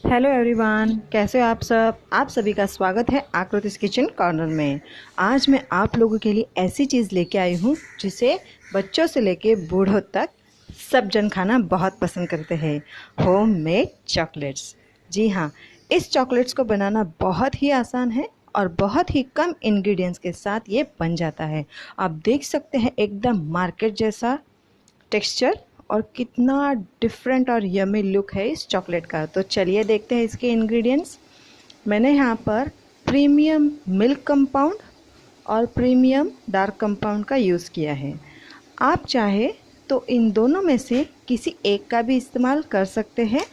Hello everyone, कैसे हो आप सब। आप सभी का स्वागत है आकृतिस किचन कॉर्नर में। आज मैं आप लोगों के लिए ऐसी चीज़ लेके आई हूँ जिसे बच्चों से लेके बूढ़ों तक सब जन खाना बहुत पसंद करते हैं। Homemade chocolates. जी हाँ, इस चॉकलेट्स को बनाना बहुत ही आसान है और बहुत ही कम इंग्रेडिएंट्स के साथ ये बन जाता है। आप देख सकते हैं एकदम मार्केट जैसा टेक्सचर और कितना डिफरेंट और यमी लुक है इस चॉकलेट का। तो चलिए देखते हैं इसके इंग्रेडिएंट्स। मैंने यहाँ पर प्रीमियम मिल्क कंपाउंड और प्रीमियम डार्क कंपाउंड का यूज़ किया है। आप चाहे तो इन दोनों में से किसी एक का भी इस्तेमाल कर सकते हैं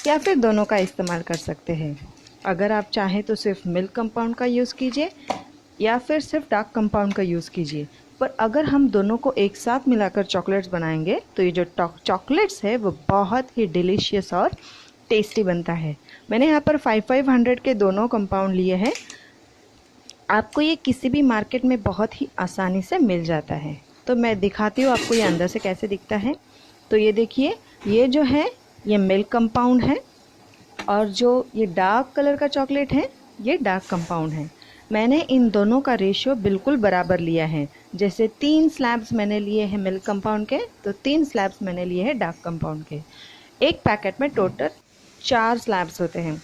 या फिर दोनों का इस्तेमाल कर सकते हैं। अगर आप चाहें तो सिर्फ मिल्क कंपाउंड का यूज़ कीजिए या फिर सिर्फ डार्क कंपाउंड का यूज़ कीजिए। पर अगर हम दोनों को एक साथ मिलाकर चॉकलेट्स बनाएंगे तो ये जो चॉकलेट्स है वो बहुत ही डिलीशियस और टेस्टी बनता है। मैंने यहाँ पर 500 के दोनों कंपाउंड लिए हैं। आपको ये किसी भी मार्केट में बहुत ही आसानी से मिल जाता है। तो मैं दिखाती हूँ आपको ये अंदर से कैसे दिखता है। तो ये देखिए, ये जो है ये मिल्क कंपाउंड है और जो ये डार्क कलर का चॉकलेट है ये डार्क कंपाउंड है। मैंने इन दोनों का रेशियो बिल्कुल बराबर लिया है। जैसे 3 स्लैब्स मैंने लिए हैं मिल्क कंपाउंड के, तो 3 स्लैब्स मैंने लिए हैं डार्क कंपाउंड के। एक पैकेट में टोटल 4 स्लैब्स होते हैं।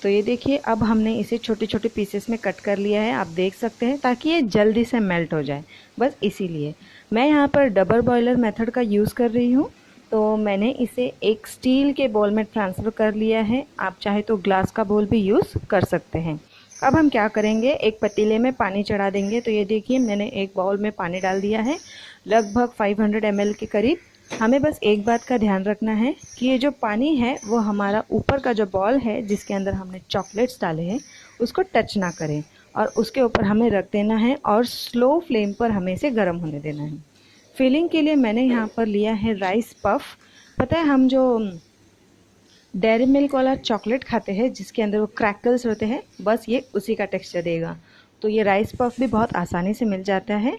तो ये देखिए, अब हमने इसे छोटे छोटे पीसेस में कट कर लिया है, आप देख सकते हैं, ताकि ये जल्दी से मेल्ट हो जाए। बस इसीलिए मैं यहाँ पर डबल बॉयलर मेथड का यूज़ कर रही हूँ। तो मैंने इसे एक स्टील के बोल में ट्रांसफ़र कर लिया है। आप चाहे तो ग्लास का बोल भी यूज़ कर सकते हैं। अब हम क्या करेंगे, एक पतीले में पानी चढ़ा देंगे। तो ये देखिए, मैंने एक बाउल में पानी डाल दिया है, लगभग 500 ml के करीब। हमें बस एक बात का ध्यान रखना है कि ये जो पानी है वो हमारा ऊपर का जो बॉल है जिसके अंदर हमने चॉकलेट्स डाले हैं उसको टच ना करें, और उसके ऊपर हमें रख देना है और स्लो फ्लेम पर हमें इसे गर्म होने देना है। फिलिंग के लिए मैंने यहाँ पर लिया है राइस पफ। पता है, हम जो डेयरी मिल्क वाला चॉकलेट खाते हैं जिसके अंदर वो क्रैकल्स होते हैं, बस ये उसी का टेक्सचर देगा। तो ये राइस पफ भी बहुत आसानी से मिल जाता है।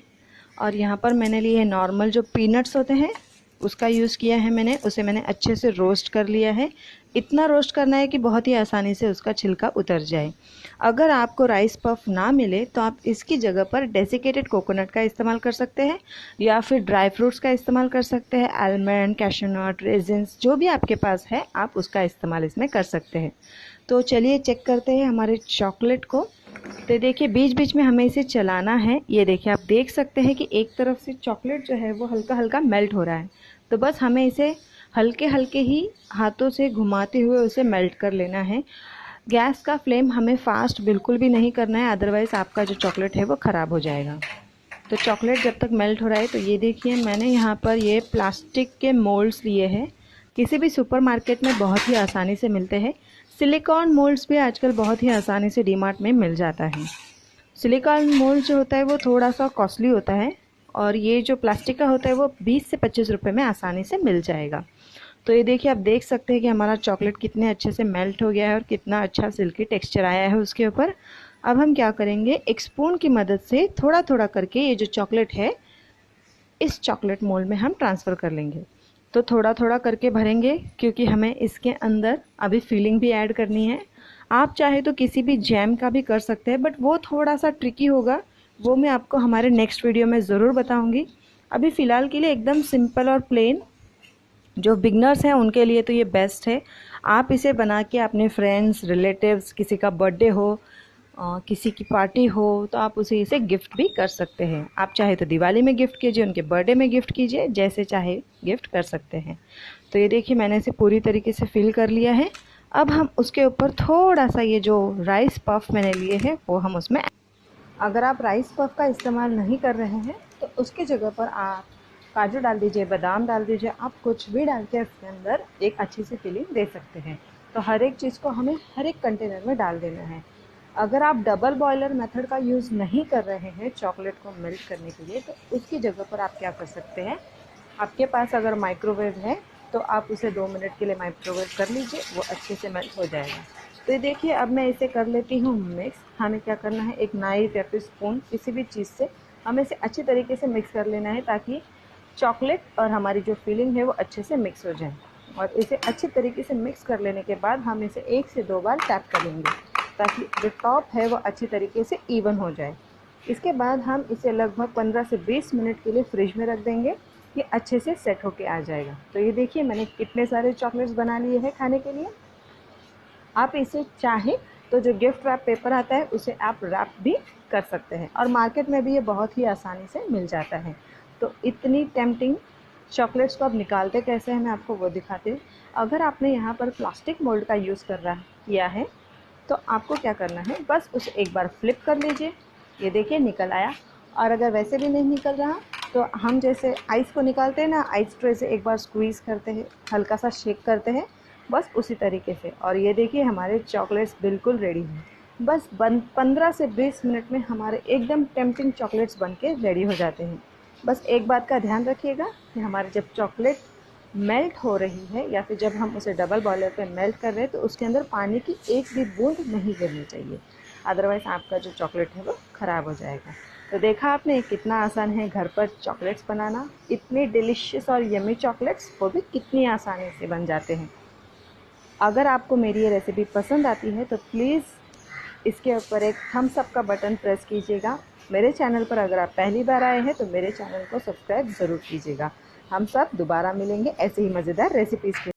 और यहाँ पर मैंने लिए है नॉर्मल जो पीनट्स होते हैं उसका यूज़ किया है मैंने। उसे मैंने अच्छे से रोस्ट कर लिया है। इतना रोस्ट करना है कि बहुत ही आसानी से उसका छिलका उतर जाए। अगर आपको राइस पफ ना मिले तो आप इसकी जगह पर डेसिकेटेड कोकोनट का इस्तेमाल कर सकते हैं या फिर ड्राई फ्रूट्स का इस्तेमाल कर सकते हैं। आलमंड, कैशनट, रेजिन्स जो भी आपके पास है आप उसका इस्तेमाल इसमें कर सकते हैं। तो चलिए चेक करते हैं हमारे चॉकलेट को। तो देखिए, बीच बीच में हमें इसे चलाना है। ये देखिए, आप देख सकते हैं कि एक तरफ से चॉकलेट जो है वो हल्का हल्का मेल्ट हो रहा है। तो बस हमें इसे हल्के हल्के ही हाथों से घुमाते हुए उसे मेल्ट कर लेना है। गैस का फ्लेम हमें फास्ट बिल्कुल भी नहीं करना है, अदरवाइज़ आपका जो चॉकलेट है वो ख़राब हो जाएगा। तो चॉकलेट जब तक मेल्ट हो रहा है, तो ये देखिए, मैंने यहाँ पर ये प्लास्टिक के मोल्ड्स लिए हैं। किसी भी सुपरमार्केट में बहुत ही आसानी से मिलते हैं। सिलिकॉन मोल्ड्स भी आजकल बहुत ही आसानी से डीमार्ट में मिल जाता है। सिलिकॉन मोल्ड जो होता है वो थोड़ा सा कॉस्टली होता है और ये जो प्लास्टिक का होता है वो 20 से 25 रुपये में आसानी से मिल जाएगा। तो ये देखिए, आप देख सकते हैं कि हमारा चॉकलेट कितने अच्छे से मेल्ट हो गया है और कितना अच्छा सिल्की टेक्सचर आया है उसके ऊपर। अब हम क्या करेंगे, एक स्पून की मदद से थोड़ा थोड़ा करके ये जो चॉकलेट है इस चॉकलेट मोल्ड में हम ट्रांसफ़र कर लेंगे। तो थोड़ा थोड़ा करके भरेंगे क्योंकि हमें इसके अंदर अभी फिलिंग भी ऐड करनी है। आप चाहे तो किसी भी जैम का भी कर सकते हैं, बट वो थोड़ा सा ट्रिकी होगा, वो मैं आपको हमारे नेक्स्ट वीडियो में ज़रूर बताऊंगी। अभी फ़िलहाल के लिए एकदम सिंपल और प्लेन जो बिगनर्स हैं उनके लिए तो ये बेस्ट है। आप इसे बना के अपने फ्रेंड्स, रिलेटिव्स, किसी का बर्थडे हो, किसी की पार्टी हो, तो आप उसे इसे गिफ्ट भी कर सकते हैं। आप चाहे तो दिवाली में गिफ्ट कीजिए, उनके बर्थडे में गिफ्ट कीजिए, जैसे चाहे गिफ्ट कर सकते हैं। तो ये देखिए, मैंने इसे पूरी तरीके से फिल कर लिया है। अब हम उसके ऊपर थोड़ा सा ये जो राइस पफ मैंने लिए हैं वो हम उसमें, अगर आप राइस पफ का इस्तेमाल नहीं कर रहे हैं तो उसकी जगह पर आप काजू डाल दीजिए, बादाम डाल दीजिए, आप कुछ भी डाल के इसके अंदर एक अच्छी सी फिलिंग दे सकते हैं। तो हर एक चीज़ को हमें हर एक कंटेनर में डाल देना है। अगर आप डबल बॉयलर मेथड का यूज़ नहीं कर रहे हैं चॉकलेट को मेल्ट करने के लिए, तो उसकी जगह पर आप क्या कर सकते हैं, आपके पास अगर माइक्रोवेव है तो आप उसे 2 मिनट के लिए माइक्रोवेव कर लीजिए, वो अच्छे से मेल्ट हो जाएगा। तो ये देखिए, अब मैं इसे कर लेती हूँ मिक्स। हमें क्या करना है, एक नाइफ या फिर स्पून किसी भी चीज़ से हमें इसे अच्छी तरीके से मिक्स कर लेना है ताकि चॉकलेट और हमारी जो फिलिंग है वो अच्छे से मिक्स हो जाए। और इसे अच्छी तरीके से मिक्स कर लेने के बाद हम इसे 1 से 2 बार टैप करेंगे ताकि जो टॉप है वो अच्छी तरीके से इवन हो जाए। इसके बाद हम इसे लगभग 15 से 20 मिनट के लिए फ्रिज में रख देंगे, ये अच्छे से सेट होके आ जाएगा। तो ये देखिए मैंने कितने सारे चॉकलेट्स बना लिए हैं खाने के लिए। आप इसे चाहें तो जो गिफ्ट रैप पेपर आता है उसे आप रैप भी कर सकते हैं, और मार्केट में भी ये बहुत ही आसानी से मिल जाता है। तो इतनी टेम्पटिंग चॉकलेट्स को अब निकालते कैसे हैं मैं आपको वो दिखाती हूँ। अगर आपने यहाँ पर प्लास्टिक मोल्ड का यूज़ किया है तो आपको क्या करना है, बस उसे एक बार फ्लिप कर लीजिए, ये देखिए निकल आया। और अगर वैसे भी नहीं निकल रहा तो हम जैसे आइस को निकालते हैं ना, आइस ट्रे से एक बार स्क्वीज़ करते हैं, हल्का सा शेक करते हैं, बस उसी तरीके से। और ये देखिए हमारे चॉकलेट्स बिल्कुल रेडी हैं। बस 15 से 20 मिनट में हमारे एकदम टेम्पटिंग चॉकलेट्स बन के रेडी हो जाते हैं। बस एक बात का ध्यान रखिएगा कि हमारे जब चॉकलेट मेल्ट हो रही है या फिर जब हम उसे डबल बॉयलर पे मेल्ट कर रहे हैं तो उसके अंदर पानी की एक भी बूंद नहीं गिरनी चाहिए, अदरवाइज़ आपका जो चॉकलेट है वो ख़राब हो जाएगा। तो देखा आपने कितना आसान है घर पर चॉकलेट्स बनाना, इतनी डिलीशियस और यमी चॉकलेट्स वो भी कितनी आसानी से बन जाते हैं। अगर आपको मेरी ये रेसिपी पसंद आती है तो प्लीज़ इसके ऊपर एक थम्स अप का बटन प्रेस कीजिएगा। मेरे चैनल पर अगर आप पहली बार आए हैं तो मेरे चैनल को सब्सक्राइब ज़रूर कीजिएगा। हम सब दोबारा मिलेंगे ऐसे ही मज़ेदार रेसिपीज़ के